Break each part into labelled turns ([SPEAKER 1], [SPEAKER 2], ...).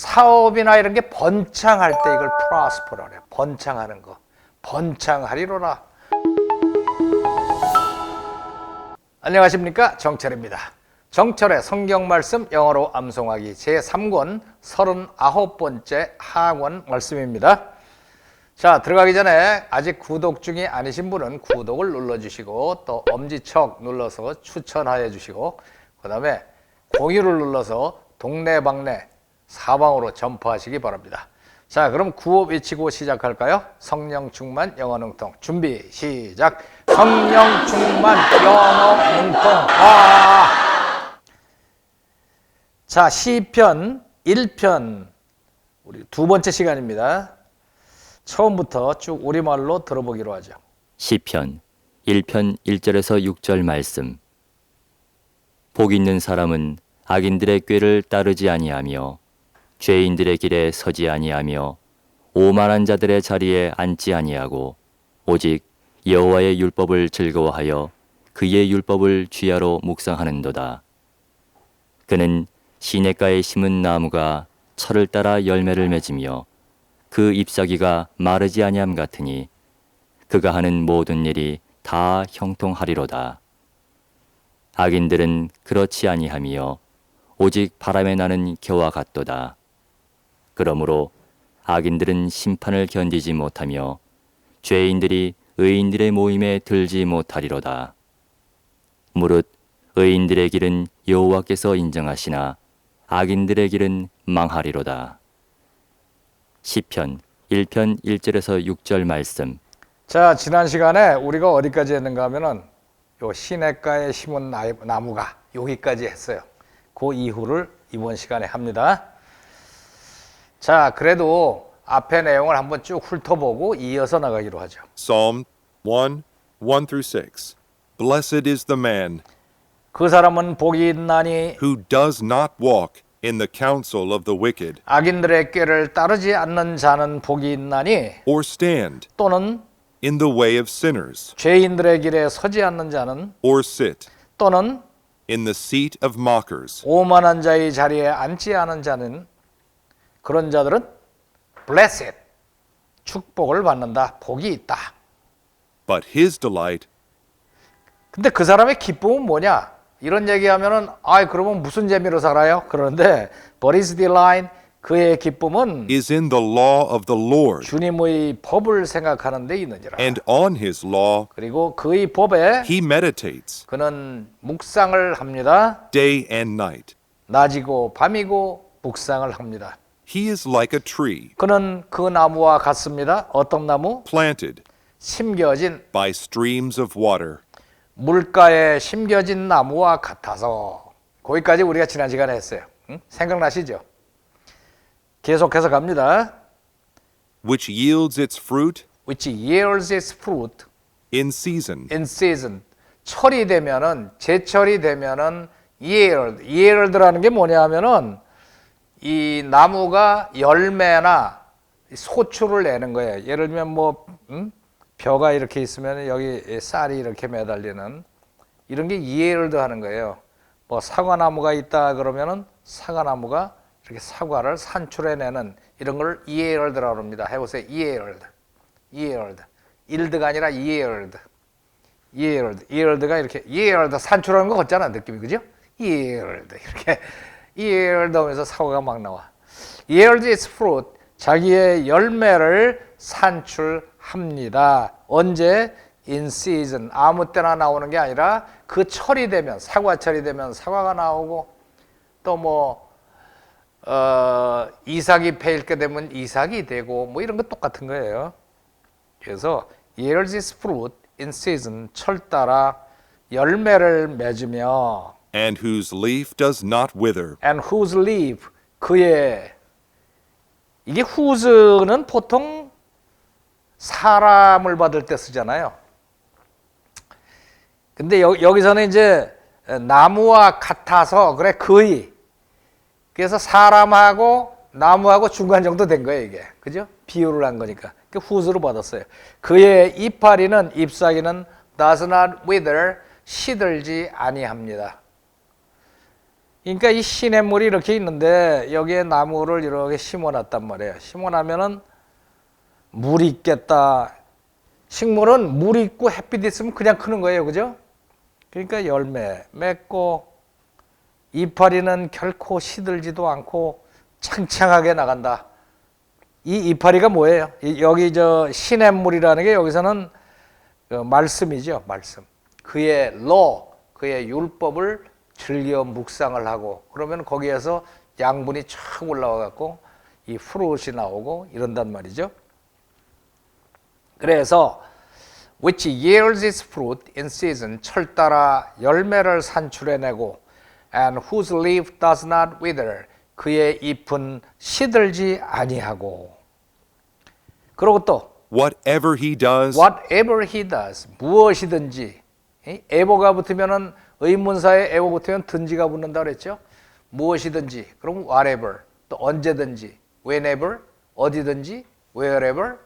[SPEAKER 1] 사업이나 이런 게 번창할 때 이걸 prosper라 그래요. 번창하는 거. 번창하리로라. 안녕하십니까, 정철입니다. 정철의 성경 말씀 영어로 암송하기 제3권 39번째 하원 말씀입니다. 자, 들어가기 전에 아직 구독 중이 아니신 분은 구독을 눌러주시고 또 엄지척 눌러서 추천하여 주시고 그 다음에 공유를 눌러서 동네방네 사방으로 전파하시기 바랍니다. 자, 그럼 구호 외치고 시작할까요? 성령 충만 영어 능통 준비 시작. 성령 충만 영어 능통. 자, 시편 1편 우리 두 번째 시간입니다. 처음부터 쭉 우리말로 들어보기로 하죠.
[SPEAKER 2] 시편 1편 1절에서 6절 말씀. 복 있는 사람은 악인들의 꾀를 따르지 아니하며 죄인들의 길에 서지 아니하며 오만한 자들의 자리에 앉지 아니하고 오직 여호와의 율법을 즐거워하여 그의 율법을 주야로 묵상하는도다. 그는 시냇가에 심은 나무가 철을 따라 열매를 맺으며 그 잎사귀가 마르지 아니함 같으니 그가 하는 모든 일이 다 형통하리로다. 악인들은 그렇지 아니하며 오직 바람에 나는 겨와 같도다. 그러므로 악인들은 심판을 견디지 못하며 죄인들이 의인들의 모임에 들지 못하리로다. 무릇 의인들의 길은 여호와께서 인정하시나 악인들의 길은 망하리로다. 시편 1편 1절에서 6절 말씀.
[SPEAKER 1] 자, 지난 시간에 우리가 어디까지 했는가 하면은 요 시냇가에 심은 나무가 여기까지 했어요. 그 이후를 이번 시간에 합니다. 자, 그래도 앞에 내용을 한번 쭉 훑어보고 이어서 나가기로 하죠.
[SPEAKER 3] Psalm 1, 1 through 6. Blessed is the man
[SPEAKER 1] 그 사람은 복이 있나니
[SPEAKER 3] who does not walk in the counsel of the wicked,
[SPEAKER 1] 악인들의 꾀를 따르지 않는 자는 복이 있나니
[SPEAKER 3] or stand
[SPEAKER 1] 또는
[SPEAKER 3] in the way of sinners,
[SPEAKER 1] 죄인들의 길에 서지 않는 자는
[SPEAKER 3] or sit
[SPEAKER 1] 또는
[SPEAKER 3] in the seat of mockers.
[SPEAKER 1] 오만한 자의 자리에 앉지 않은 자는 그런 자들은 blessed 축복을 받는다. 복이 있다.
[SPEAKER 3] But his delight
[SPEAKER 1] 근데 그 사람의 기쁨은 뭐냐? 이런 얘기하면은 그러면 무슨 재미로 살아요? 그런데 but his delight 그의 기쁨은
[SPEAKER 3] is in the law of the Lord,
[SPEAKER 1] 주님의 법을 생각하는 데 있느니라.
[SPEAKER 3] and on his law
[SPEAKER 1] 그리고 그의 법에
[SPEAKER 3] he meditates
[SPEAKER 1] 그는 묵상을 합니다.
[SPEAKER 3] day and night.
[SPEAKER 1] 낮이고 밤이고 묵상을 합니다.
[SPEAKER 3] He is like a tree
[SPEAKER 1] 그는 그 나무와 같습니다. 어떤 나무?
[SPEAKER 3] planted
[SPEAKER 1] 심겨진
[SPEAKER 3] by streams of water,
[SPEAKER 1] 물가에 심겨진 나무와 같아서. 거기까지 우리가 지난 시간에 했어요. 생각나시죠? 계속해서 갑니다.
[SPEAKER 3] which yields its fruit
[SPEAKER 1] Which yields its fruit
[SPEAKER 3] in season,
[SPEAKER 1] in season. 철이 되면은, 제철이 되면은 yield라는 게 뭐냐 하면은 이 나무가 열매나 소출을 내는 거예요. 예를 들면 뭐 벼가 이렇게 있으면 여기 쌀이 이렇게 매달리는 이런 게 yield 하는 거예요. 뭐 사과나무가 있다 그러면은 사과나무가 이렇게 사과를 산출해내는 이런 걸 yield라고 합니다. 해보세요. yield. yield가 아니라 yield. yield가 이렇게 yield 산출하는 거 같잖아, 느낌이. 그죠? yield 이렇게 yield 하면서 사과가 막 나와. yield its fruit. 자기의 열매를 산출합니다. 언제? in season. 아무 때나 나오는 게 아니라 그 철이 되면, 사과철이 되면 사과가 나오고 또 뭐 이삭이 패일게 되면 이삭이 되고 뭐 이런 거 똑같은 거예요. 그래서 yields its fruit in season. 철 따라 열매를 맺으며
[SPEAKER 3] and whose leaf does not wither.
[SPEAKER 1] and whose leaf 그의 이게 whose는 보통 사람을 받을 때 쓰잖아요. 근데 여기서는 이제 나무와 같아서 그래 그의 그래서 사람하고 나무하고 중간 정도 된 거예요 이게. 그죠? 비유를 한 거니까 whose로 받았어요. 그의 이파리는 잎사귀는 does not wither 시들지 아니합니다. 그러니까 이 시냇물이 이렇게 있는데 여기에 나무를 이렇게 심어놨단 말이에요. 심어놓으면은 물이 있겠다. 식물은 물 있고 햇빛 있으면 그냥 크는 거예요, 그죠? 그러니까 열매 맺고 이파리는 결코 시들지도 않고 창창하게 나간다. 이 이파리가 뭐예요? 여기 저 시냇물이라는 게 여기서는 그 말씀이죠, 말씀. 그의 그의 율법을 즐겨 묵상을 하고 그러면 거기에서 양분이 쫙 올라와 갖고 이 프루트이 나오고 이런단 말이죠. 그래서 which yields its fruit in season 철 따라 열매를 산출해내고 and whose leaf does not wither 그의 잎은 시들지 아니하고 그리고 또
[SPEAKER 3] Whatever he does,
[SPEAKER 1] whatever he does 무엇이든지 에버가 붙으면은 의문사에 에버 붙으면 든지가 붙는다 그랬죠. 무엇이든지 그럼 whatever 또 언제든지 whenever 어디든지 wherever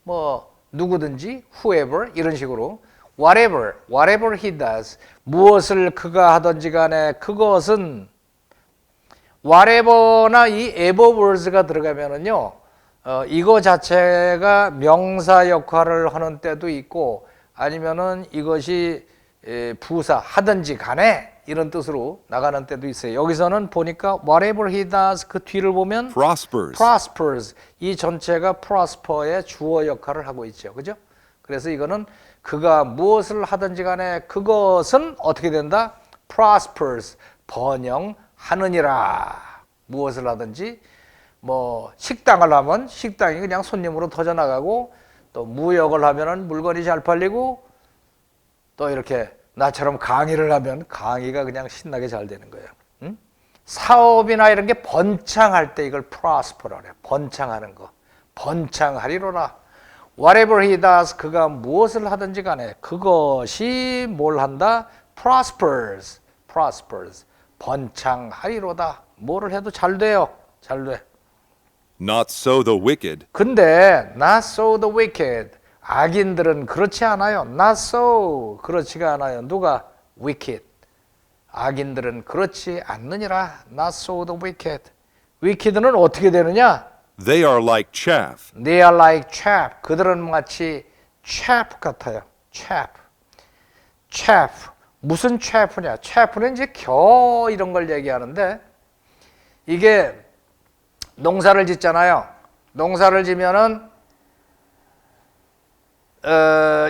[SPEAKER 1] 뭐 누구든지 whoever 이런 식으로 whatever he does 무엇을 그가 하든지 간에 그것은 whatever나 이 ever words가 들어가면은요 이거 자체가 명사 역할을 하는 때도 있고 아니면은 이것이 부사 하든지 간에 이런 뜻으로 나가는 때도 있어요. 여기서는 보니까 whatever he does 그 뒤를 보면 prospers 이 전체가 prosper의 주어 역할을 하고 있죠. 그죠? 그래서 이거는 그가 무엇을 하든지 간에 그것은 어떻게 된다? prospers 번영하느니라. 무엇을 하든지 뭐 식당을 하면 식당이 그냥 손님으로 터져 나가고 또 무역을 하면은 물건이 잘 팔리고 또 이렇게 나처럼 강의를 하면 강의가 그냥 신나게 잘 되는 거예요. 응? 사업이나 이런 게 번창할 때 이걸 prosper라 그래요. 번창하는 거. 번창하리로라. Whatever he does, 그가 무엇을 하든지 간에 그것이 뭘 한다? prospers. 번창하리로다. 뭐를 해도 잘 돼요. 잘 돼.
[SPEAKER 3] not so the wicked.
[SPEAKER 1] 근데 not so the wicked. 악인들은 그렇지 않아요. Not so. 그렇지가 않아요. 누가? Wicked. 악인들은 그렇지 않느니라. Not so the wicked. wicked는 어떻게 되느냐?
[SPEAKER 3] They are like chaff.
[SPEAKER 1] They are like chaff. 그들은 마치 chaff 같아요. chaff. 무슨 chaff냐? chaff는 이제 겨 이런 걸 얘기하는데 이게 농사를 짓잖아요. 농사를 지면은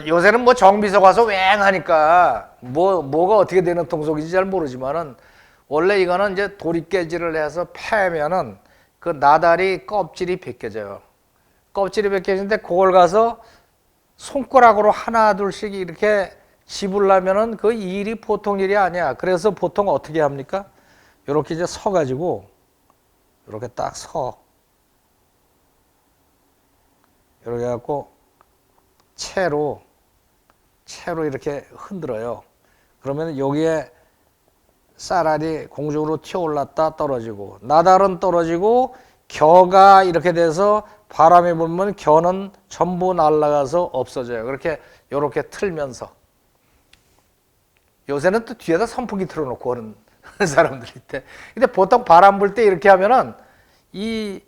[SPEAKER 1] 요새는 뭐 정비소 가서 왱하니까 뭐가 어떻게 되는 통속인지 잘 모르지만은 원래 이거는 이제 도립개질을 해서 패면은 그 나다리 껍질이 벗겨져요. 껍질이 벗겨지는데 그걸 가서 손가락으로 하나 둘씩 이렇게 집으려면은 그 일이 보통 일이 아니야. 그래서 보통 어떻게 합니까? 이렇게 이제 서가지고 이렇게 딱 서. 이렇게 해갖고 채로 이렇게 흔들어요. 그러면 여기에 쌀알이 공중으로 튀어올랐다 떨어지고 나달은 떨어지고 겨가 이렇게 돼서 바람이 불면 겨는 전부 날아가서 없어져요. 이렇게 틀면서 요새는 또 뒤에다 선풍기 틀어놓고 하는 사람들이 있대. 근데 보통 바람 불 때 이렇게 하면은 이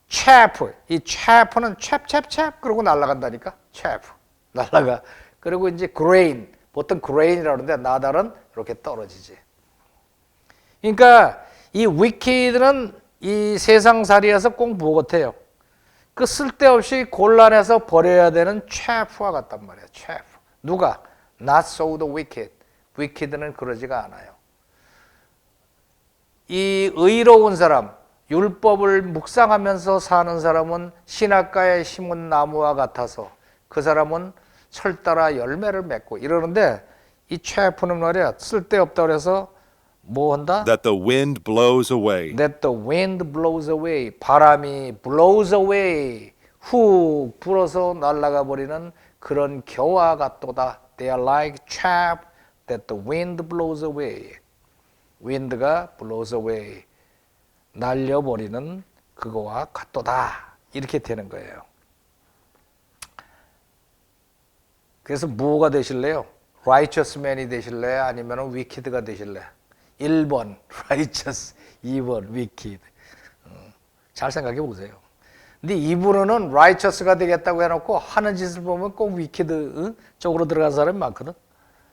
[SPEAKER 1] chaff는 찹 그러고 날아간다니까. chaff 날아가. 그리고 이제 grain 보통 grain이라고 하는데 나달은 이렇게 떨어지지. 그러니까 이 wicked는 이 세상살이에서 꼭 무엇해요? 그 쓸데없이 곤란해서 버려야 되는 chaff와 같단 말이야. chaff. 누가? Not so the wicked. wicked는 그러지가 않아요. 이 의로운 사람, 율법을 묵상하면서 사는 사람은 신학가에 심은 나무와 같아서 그 사람은 철 따라 열매를 맺고 이러는데 이 chaff는 말이야 쓸데없다 그래서 뭐 한다?
[SPEAKER 3] That the wind blows away.
[SPEAKER 1] That the wind blows away. 바람이 blows away. 훅 불어서 날아가 버리는 그런 겨와 같도다. They are like chaff that the wind blows away. wind가 blows away. 날려버리는 그거와 같도다. 이렇게 되는 거예요. 그래서 뭐가 되실래요? righteous man이 되실래요? 아니면 wicked가 되실래요? 1번 righteous, 2번 wicked. 잘 생각해 보세요. 근데 이분은 righteous가 되겠다고 해놓고 하는 짓을 보면 꼭 wicked 쪽으로 들어간 사람이 많거든.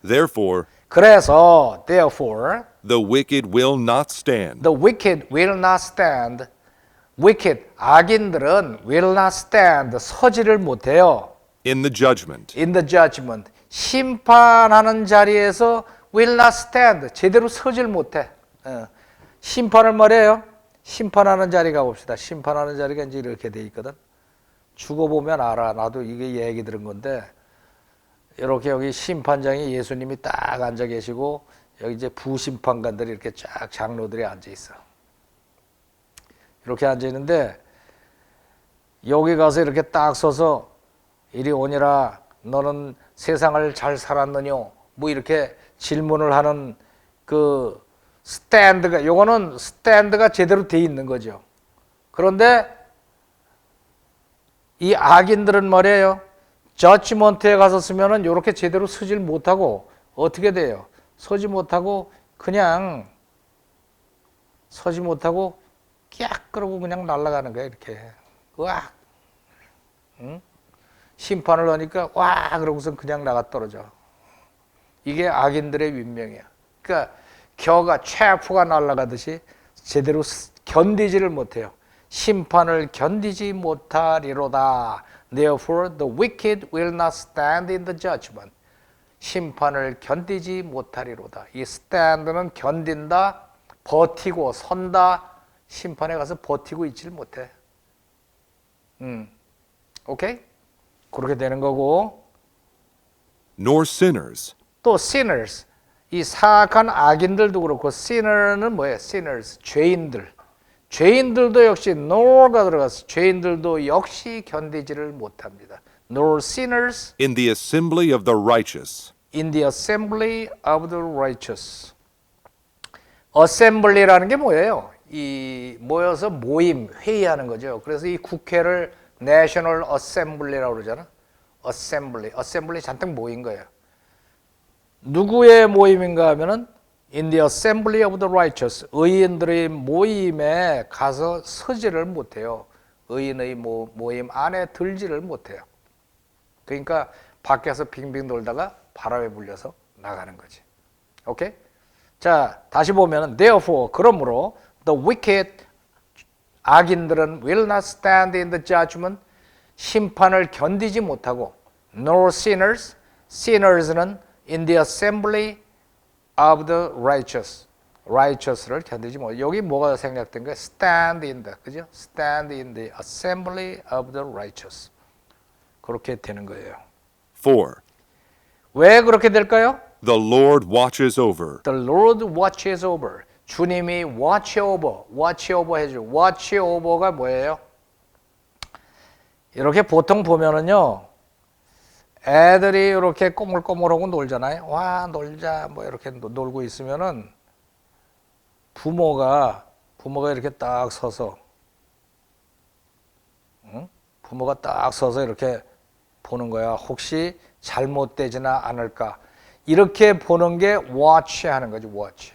[SPEAKER 3] Therefore,
[SPEAKER 1] 그래서 therefore
[SPEAKER 3] the wicked will not stand
[SPEAKER 1] the wicked will not stand. wicked 악인들은 will not stand 서지를 못해요.
[SPEAKER 3] in the judgment.
[SPEAKER 1] in the judgment 심판하는 자리에서 will not stand 제대로 서질 못해. 심판을 말해요. 심판하는 자리 가봅시다. 심판하는 자리가 이제 이렇게 돼 있거든. 죽어보면 알아. 나도 이게 얘기 들은 건데 이렇게 여기 심판장에 예수님이 딱 앉아 계시고 여기 이제 부심판관들이 이렇게 쫙 장로들이 앉아 있어. 이렇게 앉아 있는데 여기 가서 이렇게 딱 서서 이리 오니라 너는 세상을 잘 살았느뇨 뭐 이렇게 질문을 하는 그 스탠드가 요거는 스탠드가 제대로 돼 있는 거죠. 그런데 이 악인들은 말이에요. 저지먼트에 가서 쓰면은 이렇게 제대로 서질 못하고 어떻게 돼요? 서지 못하고 그냥 서지 못하고 깍 그러고 그냥 날아가는 거야 이렇게. 와, 응? 심판을 하니까 와 그러고선 그냥 나가 떨어져. 이게 악인들의 윈명이야. 그러니까 겨가 최푸가 날아가듯이 제대로 견디지를 못해요. 심판을 견디지 못하리로다. Therefore, the wicked will not stand in the judgment. 심판을 견디지 못하리로다. 이 stand는 견딘다, 버티고 선다. 심판에 가서 버티고 있지를 못해. 오케이? 그렇게 되는 거고.
[SPEAKER 3] Nor sinners.
[SPEAKER 1] 또 sinners. 이 사악한 악인들도 그렇고 sinner는 뭐예요? sinners. 죄인들. 죄인들도 역시 nor가 들어가서 죄인들도 역시 견디지를 못합니다. nor sinners
[SPEAKER 3] In the assembly of the righteous.
[SPEAKER 1] in the assembly of the righteous. assembly라는 게 뭐예요? 이 모여서 모임, 회의하는 거죠. 그래서 이 국회를 National Assembly라고 그러잖아. assembly 잔뜩 모인 거예요. 누구의 모임인가 하면은 in the assembly of the righteous. 의인들의 모임에 가서 서지를 못해요. 의인의 모임 안에 들지를 못해요. 그러니까 밖에서 빙빙 돌다가 바람에 불려서 나가는 거지. 오케이? 자, 다시 보면은 therefore 그러므로 the wicked 악인들은 will not stand in the judgment 심판을 견디지 못하고 nor sinners sinners는 in the assembly of the righteous를 견디지 못해. 여기 뭐가 생략된 거야? stand in the 그죠? stand in the assembly of the righteous. 그렇게 되는 거예요.
[SPEAKER 3] 4.
[SPEAKER 1] 왜 그렇게 될까요?
[SPEAKER 3] The Lord watches over.
[SPEAKER 1] The Lord watches over. 주님이 watch over 해줘. watch over가 뭐예요? 이렇게 보통 보면은요, 애들이 이렇게 꼬물꼬물하고 놀잖아요. 와, 놀자. 뭐 이렇게 놀고 있으면은 부모가 이렇게 딱 서서, 부모가 딱 서서 이렇게 보는 거야. 혹시 잘못되지나 않을까. 이렇게 보는 게 watch 하는 거죠, watch.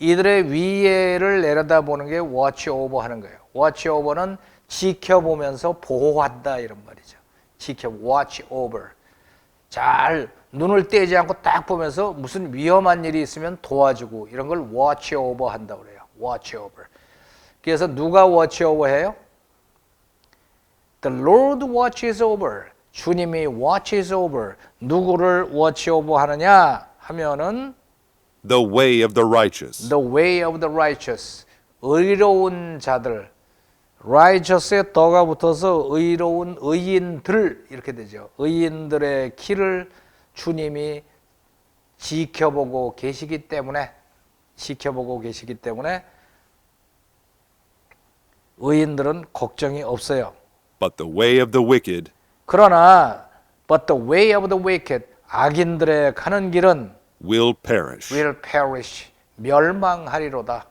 [SPEAKER 1] 이들의 위해를 내려다보는 게 watch over 하는 거예요. watch over는 지켜보면서 보호한다 이런 말이죠. watch over. 잘 눈을 떼지 않고 딱 보면서 무슨 위험한 일이 있으면 도와주고 이런 걸 watch over 한다고 그래요. watch over. 그래서 누가 watch over 해요? The Lord watches over. 주님이 watches over. 누구를 watch over 하느냐 하면은
[SPEAKER 3] The way of the righteous.
[SPEAKER 1] The way of the righteous. 의로운 자들. righteous에 더가 붙어서 의로운 의인들 이렇게 되죠. 의인들의 길을 주님이 지켜보고 계시기 때문에 의인들은 걱정이 없어요.
[SPEAKER 3] But the way of the wicked
[SPEAKER 1] 그러나 but the way of the wicked 악인들의 가는 길은
[SPEAKER 3] will perish.
[SPEAKER 1] will perish 멸망하리로다.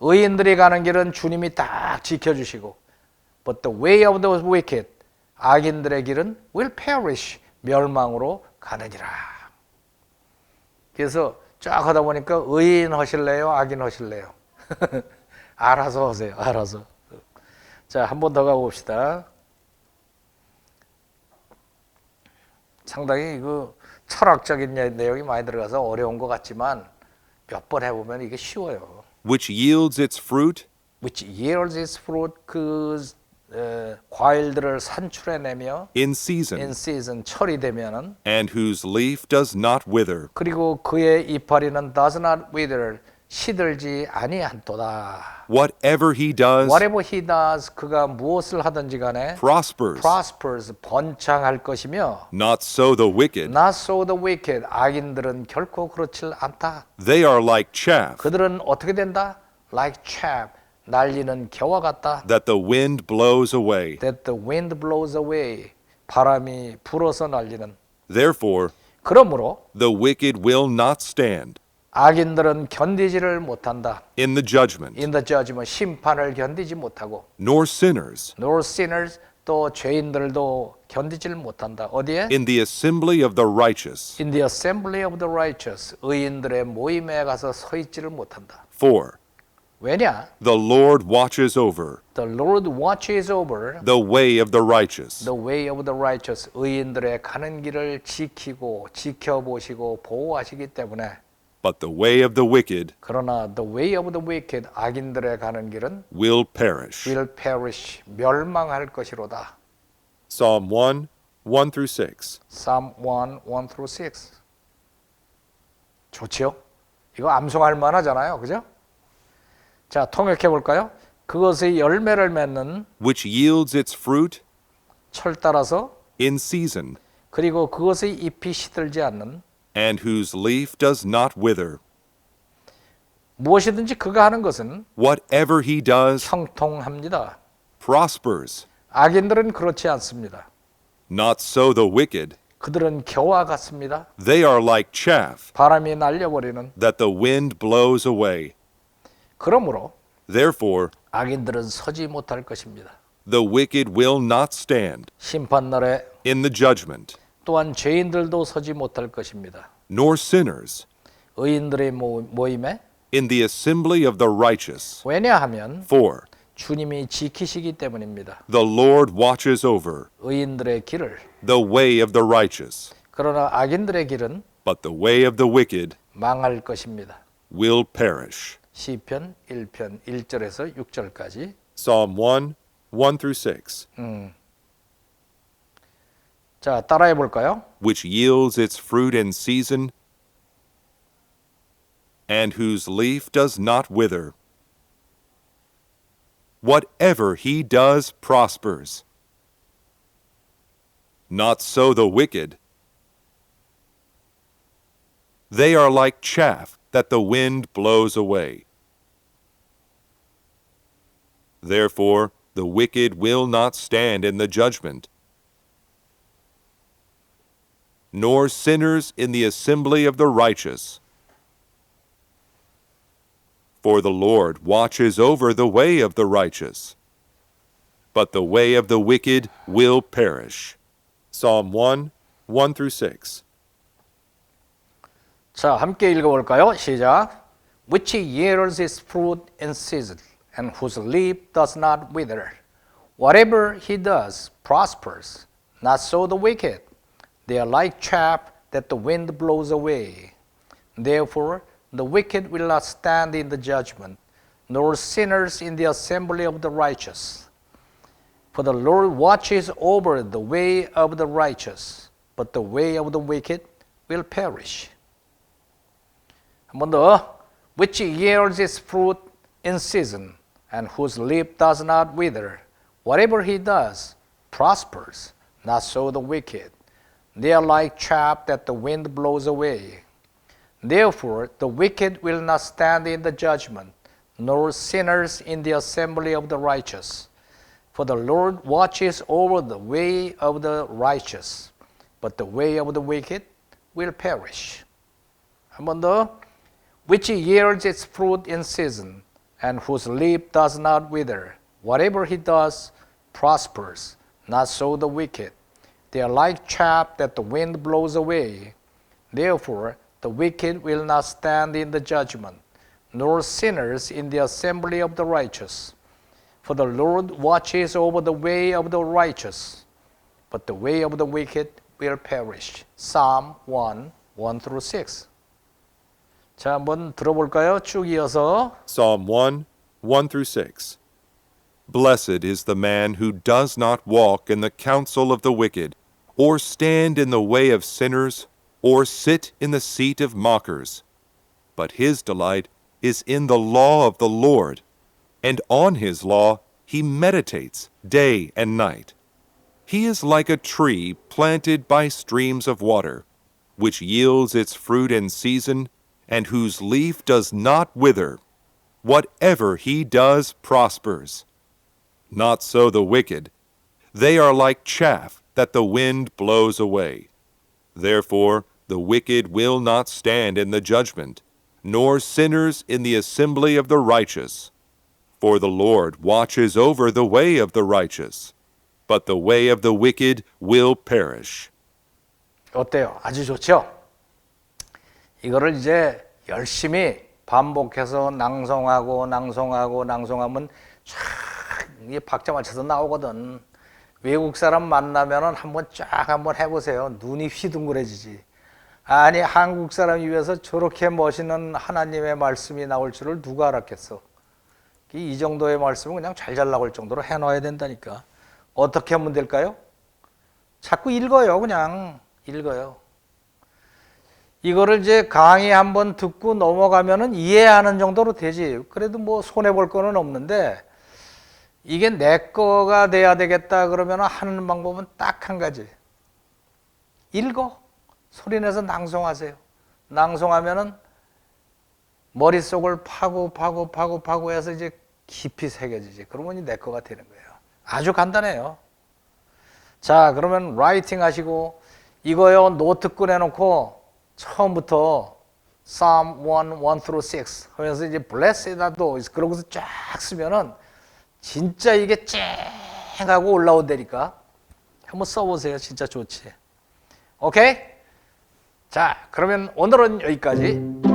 [SPEAKER 1] 의인들이 가는 길은 주님이 딱 지켜주시고 but the way of the wicked 악인들의 길은 will perish 멸망으로 가느니라. 그래서 쫙 하다 보니까 의인 하실래요? 악인 하실래요? 알아서 하세요. 알아서. 자, 한 번 더 가봅시다. 상당히 그 철학적인 내용이 많이 들어가서 어려운 것 같지만 몇 번 해보면 이게 쉬워요.
[SPEAKER 3] which yields its fruit
[SPEAKER 1] Which yields its fruit, 그 과일들을 산출해내며
[SPEAKER 3] in season,
[SPEAKER 1] in season, 철이 되면은,
[SPEAKER 3] and whose leaf does not wither.
[SPEAKER 1] 그리고 그의 이파리는 does not wither, 시들지 아니한도다.
[SPEAKER 3] Whatever he does
[SPEAKER 1] Whatever he does, 그가 무엇을 하든지 간에
[SPEAKER 3] prospers.
[SPEAKER 1] prospers, 번창할 것이며,
[SPEAKER 3] Not so the wicked.
[SPEAKER 1] not so the wicked, 악인들은 결코 그렇지 않다.
[SPEAKER 3] They are like chaff
[SPEAKER 1] 그들은 어떻게 된다? Like chaff, 날리는 겨와 같다.
[SPEAKER 3] that the wind blows away.
[SPEAKER 1] That the wind blows away, 바람이 불어서 날리는.
[SPEAKER 3] Therefore,
[SPEAKER 1] 그러므로
[SPEAKER 3] the wicked will not stand
[SPEAKER 1] 악인들은 견디지를 못한다.
[SPEAKER 3] in the judgment,
[SPEAKER 1] In the judgment, 심판을 견디지 못하고,
[SPEAKER 3] nor sinners
[SPEAKER 1] nor sinners, 또 죄인들도 견디지를 못한다. 어디에?
[SPEAKER 3] in the assembly of the righteous.
[SPEAKER 1] In the assembly of the righteous, 의인들의 모임에 가서 서 있지를 못한다.
[SPEAKER 3] For
[SPEAKER 1] 왜냐?
[SPEAKER 3] the Lord watches over
[SPEAKER 1] The Lord watches over
[SPEAKER 3] the way of the righteous,
[SPEAKER 1] the way of the righteous. 의인들의 가는 길을 지키고 지켜보시고 보호하시기 때문에,
[SPEAKER 3] but the way of the wicked
[SPEAKER 1] 그러나 the way of the wicked, 악인들의 가는 길은
[SPEAKER 3] will perish.
[SPEAKER 1] will perish, 멸망할 것이로다.
[SPEAKER 3] Psalm 1, 1 through 6.
[SPEAKER 1] Psalm 1, 1 through 6. 좋지요? 이거 암송할 만하잖아요. 그죠? 자, 통역해 볼까요? 그것의 열매를 맺는
[SPEAKER 3] Which yields its fruit
[SPEAKER 1] 철 따라서,
[SPEAKER 3] in season,
[SPEAKER 1] 그리고 그것의 잎이 시들지 않는,
[SPEAKER 3] and whose leaf does not wither.
[SPEAKER 1] 무엇이든지 그가 하는 것은
[SPEAKER 3] Whatever he does
[SPEAKER 1] 형통합니다.
[SPEAKER 3] prospers.
[SPEAKER 1] 악인들은 그렇지 않습니다.
[SPEAKER 3] Not so the wicked.
[SPEAKER 1] 그들은 겨와 같습니다.
[SPEAKER 3] They are like chaff
[SPEAKER 1] 바람이 날려버리는.
[SPEAKER 3] that the wind blows away.
[SPEAKER 1] 그러므로
[SPEAKER 3] Therefore,
[SPEAKER 1] 악인들은 서지 못할 것입니다.
[SPEAKER 3] the wicked will not stand
[SPEAKER 1] 심판날에
[SPEAKER 3] in the judgment,
[SPEAKER 1] 또한 죄인들도 서지 못할 것입니다.
[SPEAKER 3] nor sinners
[SPEAKER 1] 의인들의 모임에.
[SPEAKER 3] in the assembly of the righteous.
[SPEAKER 1] 왜냐하면
[SPEAKER 3] For
[SPEAKER 1] 주님이 지키시기 때문입니다.
[SPEAKER 3] the Lord watches over
[SPEAKER 1] 의인들의 길을.
[SPEAKER 3] the way of the righteous,
[SPEAKER 1] 그러나 악인들의 길은
[SPEAKER 3] but the way of the wicked
[SPEAKER 1] 망할 것입니다.
[SPEAKER 3] will perish.
[SPEAKER 1] 시편 1편 1절에서 6절까지.
[SPEAKER 3] Psalm 1, 1 through 6.
[SPEAKER 1] 자, 따라해 볼까요?
[SPEAKER 3] Which yields its fruit in season, and whose leaf does not wither. Whatever he does prospers. Not so the wicked. They are like chaff that the wind blows away. Therefore, the wicked will not stand in the judgment, nor sinners in the assembly of the righteous. For the Lord watches over the way of the righteous, but the way of the wicked will perish. Psalm 1, 1 through 6.
[SPEAKER 1] 자, 함께 읽어볼까요? 시작. Which yields its fruit in season, and whose leaf does not wither. Whatever he does prospers. Not so the wicked. They are like chaff that the wind blows away. Therefore, the wicked will not stand in the judgment, nor sinners in the assembly of the righteous. For the Lord watches over the way of the righteous, but the way of the wicked will perish. 한 번 더. Which yields its fruit in season, and whose leaf does not wither. Whatever he does prospers. Not so the wicked. They are like chaff that the wind blows away. Therefore, the wicked will not stand in the judgment, nor sinners in the assembly of the righteous. For the Lord watches over the way of the righteous, but the way of the wicked will perish. 한 번 더. Which yields its fruit in season, and whose leaf does not wither. Whatever he does prospers. Not so the wicked. They are like chaff that the wind blows away. Therefore, The wicked will not stand in the judgment, nor sinners in the assembly of the righteous. For the Lord watches over the way of the righteous, but the way of the wicked will perish. Psalm 1, 1 through 6. 자, 한번 들어볼까요? 쭉 이어서.
[SPEAKER 3] Psalm 1, 1 through 6. Blessed is the man who does not walk in the counsel of the wicked, or stand in the way of sinners, or sit in the seat of mockers. But his delight is in the law of the Lord, and on his law he meditates day and night. He is like a tree planted by streams of water, which yields its fruit in season, and whose leaf does not wither. Whatever he does prospers. Not so the wicked. They are like chaff that the wind blows away. Therefore the wicked will not stand in the judgment, nor sinners in the assembly of the righteous. For the Lord watches over the way of the righteous, but the way of the wicked will perish.
[SPEAKER 1] 어때요? 아주 좋죠? 이거를 이제 열심히 반복해서 낭송하면 쫙 이게 박자 맞춰서 나오거든. 외국 사람 만나면은 한번 쫙 한번 해보세요. 눈이 휘둥그레지지. 아니 한국 사람 입에서 저렇게 멋있는 하나님의 말씀이 나올 줄을 누가 알았겠어? 이 정도의 말씀은 그냥 잘 나올 정도로 해놔야 된다니까. 어떻게 하면 될까요? 자꾸 읽어요. 그냥 읽어요. 이거를 이제 강의 한번 듣고 넘어가면은 이해하는 정도로 되지. 그래도 뭐 손해볼 거는 없는데 이게 내 거가 돼야 되겠다 그러면 하는 방법은 딱 한 가지. 읽어. 소리내서 낭송하세요. 낭송하면은 머릿속을 파고 해서 이제 깊이 새겨지지. 그러면 내 거가 되는 거예요. 아주 간단해요. 자, 그러면 라이팅 하시고 이거요 노트 꺼내놓고 처음부터 Psalm 1, 1 through 6 하면서 이제 Blessed are those 그러고서 쫙 쓰면은 진짜 이게 쨍하고 올라온다니까. 한번 써보세요. 진짜 좋지. 오케이? 자, 그러면 오늘은 여기까지.